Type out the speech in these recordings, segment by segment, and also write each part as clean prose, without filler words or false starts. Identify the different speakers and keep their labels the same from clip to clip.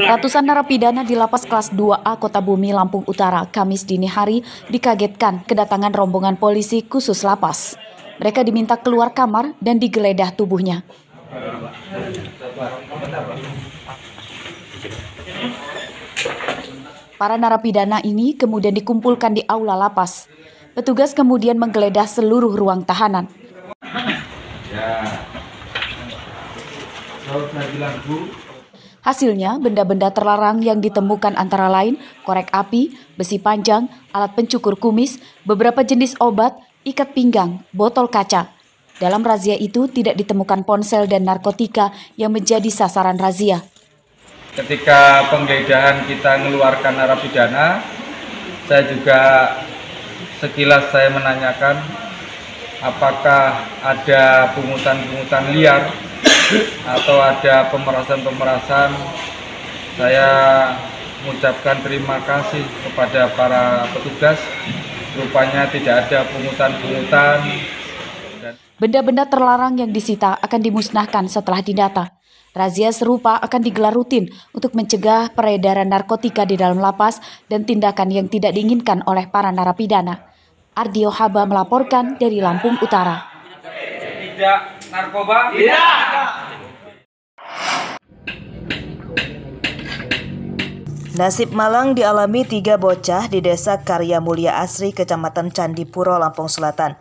Speaker 1: Ratusan narapidana di Lapas Kelas 2A Kota Bumi, Lampung Utara, Kamis dini hari dikagetkan kedatangan rombongan polisi khusus lapas. Mereka diminta keluar kamar dan digeledah tubuhnya. Para narapidana ini kemudian dikumpulkan di aula lapas. Petugas kemudian menggeledah seluruh ruang tahanan. Hasilnya, benda-benda terlarang yang ditemukan antara lain korek api, besi panjang, alat pencukur kumis, beberapa jenis obat, ikat pinggang, botol kaca. Dalam razia itu tidak ditemukan ponsel dan narkotika yang menjadi sasaran razia.
Speaker 2: Ketika penggeledahan kita mengeluarkan narapidana, saya juga sekilas saya menanyakan apakah ada pungutan-pungutan liar atau ada pemerasan-pemerasan. Saya mengucapkan terima kasih kepada para petugas. Rupanya tidak ada pungutan-pungutan.
Speaker 1: Benda-benda terlarang yang disita akan dimusnahkan setelah didata. Razia serupa akan digelar rutin untuk mencegah peredaran narkotika di dalam lapas dan tindakan yang tidak diinginkan oleh para narapidana. Ardio Haba melaporkan dari Lampung Utara.
Speaker 2: Tidak narkoba, tidak.
Speaker 3: Nasib malang dialami 3 bocah di Desa Karya Mulia Asri, Kecamatan Candipuro, Lampung Selatan.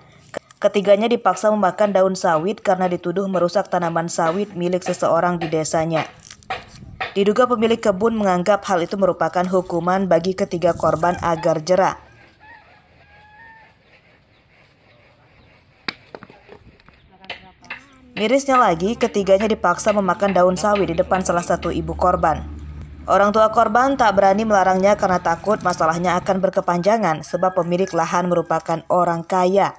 Speaker 3: Ketiganya dipaksa memakan daun sawit karena dituduh merusak tanaman sawit milik seseorang di desanya. Diduga pemilik kebun menganggap hal itu merupakan hukuman bagi ketiga korban agar jera. Mirisnya lagi, ketiganya dipaksa memakan daun sawit di depan salah satu ibu korban. Orang tua korban tak berani melarangnya karena takut masalahnya akan berkepanjangan sebab pemilik lahan merupakan orang kaya.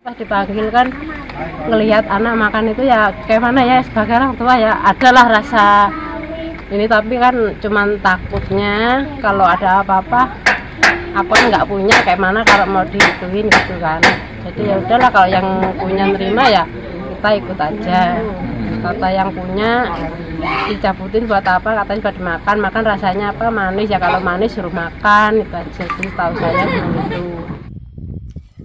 Speaker 4: Pas dipanggil kan ngelihat anak makan itu ya kayak mana ya, sebagai orang tua ya adalah rasa ini, tapi kan cuman takutnya kalau ada apa-apa aku kan nggak punya, kayak mana kalau mau dihituin gitu kan. Jadi ya udahlah, kalau yang punya nerima ya kita ikut aja. Kata yang punya dicabutin buat apa, katanya buat dimakan, makan rasanya apa, manis ya, kalau manis suruh makan itu aja. Jadi tahu saya begitu.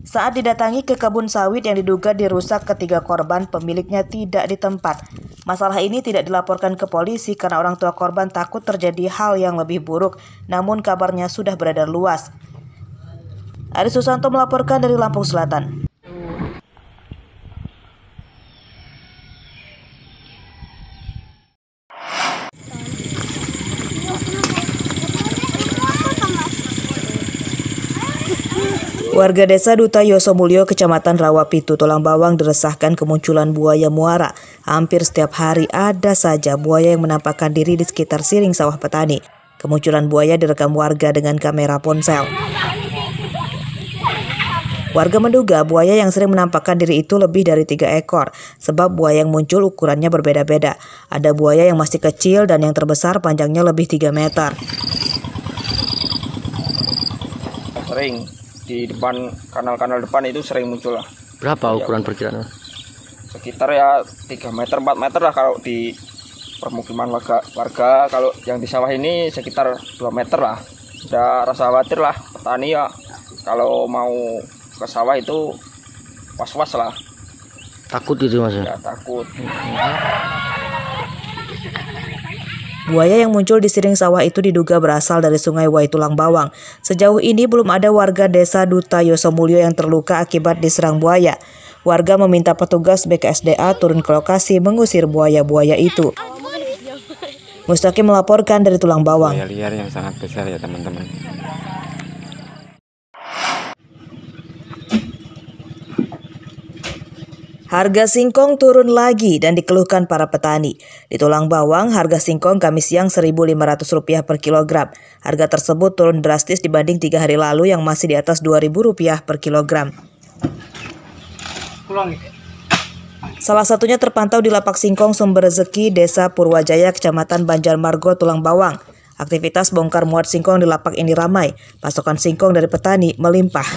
Speaker 3: Saat didatangi ke kebun sawit yang diduga dirusak ketiga korban, pemiliknya tidak di tempat. Masalah ini tidak dilaporkan ke polisi karena orang tua korban takut terjadi hal yang lebih buruk, namun kabarnya sudah beredar luas. Ari Susanto melaporkan dari Lampung Selatan. Warga desa Duta Yosomulyo, Kecamatan Rawapitu, Tulang Bawang diresahkan kemunculan buaya muara. Hampir setiap hari ada saja buaya yang menampakkan diri di sekitar siring sawah petani. Kemunculan buaya direkam warga dengan kamera ponsel. Warga menduga buaya yang sering menampakkan diri itu lebih dari 3 ekor, sebab buaya yang muncul ukurannya berbeda-beda. Ada buaya yang masih kecil dan yang terbesar panjangnya lebih 3 meter.
Speaker 5: Sering di depan kanal-kanal depan itu sering muncul lah.
Speaker 6: Berapa ukuran perkiraan?
Speaker 5: Sekitar ya 3 meter 4 meter lah kalau di permukiman warga. Kalau yang di sawah ini sekitar 2 meter lah. Udah rasa khawatir lah petani ya, kalau mau ke sawah itu was-was lah.
Speaker 6: Takut gitu mas?
Speaker 5: Ya takut.
Speaker 3: Buaya yang muncul di siring sawah itu diduga berasal dari Sungai Wai Tulang Bawang. Sejauh ini belum ada warga desa Duta Yosomulyo yang terluka akibat diserang buaya. Warga meminta petugas BKSDA turun ke lokasi mengusir buaya-buaya itu. Mustaqim melaporkan dari Tulang Bawang.
Speaker 7: Buaya liar yang sangat besar ya teman-teman.
Speaker 3: Harga singkong turun lagi dan dikeluhkan para petani. Di Tulang Bawang, harga singkong Kamis siang Rp1.500 per kilogram. Harga tersebut turun drastis dibanding 3 hari lalu yang masih di atas Rp2.000 per kilogram. Salah satunya terpantau di lapak singkong Sumber Rezeki, Desa Purwajaya, Kecamatan Banjarmargo, Tulang Bawang. Aktivitas bongkar muat singkong di lapak ini ramai. Pasokan singkong dari petani melimpah.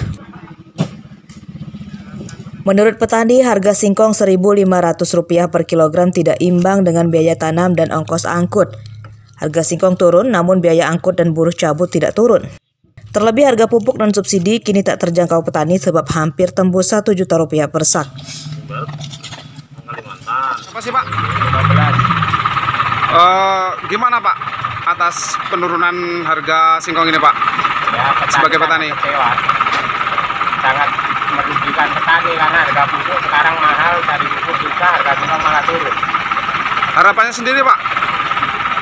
Speaker 3: Menurut petani, harga singkong Rp1.500 per kilogram tidak imbang dengan biaya tanam dan ongkos angkut. Harga singkong turun, namun biaya angkut dan buruh cabut tidak turun. Terlebih harga pupuk non subsidi kini tak terjangkau petani sebab hampir tembus Rp1 juta per sak.
Speaker 8: Apa sih Pak? Gimana Pak atas penurunan harga singkong ini Pak?
Speaker 9: Ya,
Speaker 8: sebagai petani
Speaker 9: kecewa. Sangat merugikan petani karena harga pupuk sekarang mahal, cari pupuk juga harga singkong malah turun.
Speaker 8: Harapannya sendiri Pak?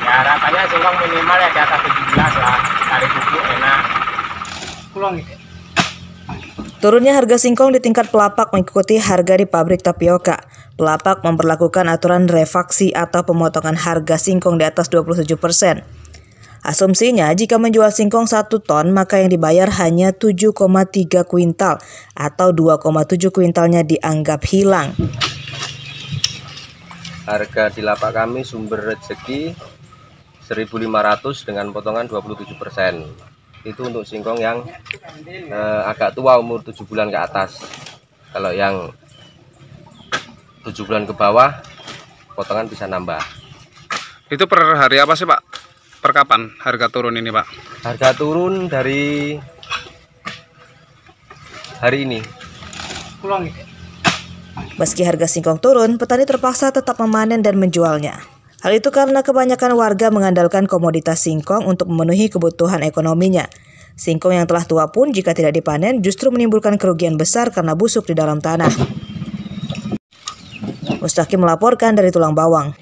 Speaker 9: Ya harapannya singkong minimal ya di atas 17 lah, cari pupuk enak.
Speaker 3: Turunnya harga singkong di tingkat pelapak mengikuti harga di pabrik tapioka. Pelapak memperlakukan aturan refaksi atau pemotongan harga singkong di atas 27%. Asumsinya jika menjual singkong 1 ton maka yang dibayar hanya 7,3 kuintal atau 2,7 kuintalnya dianggap hilang.
Speaker 10: Harga di lapak kami Sumber Rezeki 1.500 dengan potongan 27%. Itu untuk singkong yang agak tua, umur 7 bulan ke atas. Kalau yang 7 bulan ke bawah potongan bisa nambah.
Speaker 8: Itu per hari apa sih Pak? Per kapan harga turun ini Pak?
Speaker 10: Harga turun dari hari ini.
Speaker 3: Meski harga singkong turun, petani terpaksa tetap memanen dan menjualnya. Hal itu karena kebanyakan warga mengandalkan komoditas singkong untuk memenuhi kebutuhan ekonominya. Singkong yang telah tua pun jika tidak dipanen justru menimbulkan kerugian besar karena busuk di dalam tanah. Mustaqim melaporkan dari Tulang Bawang.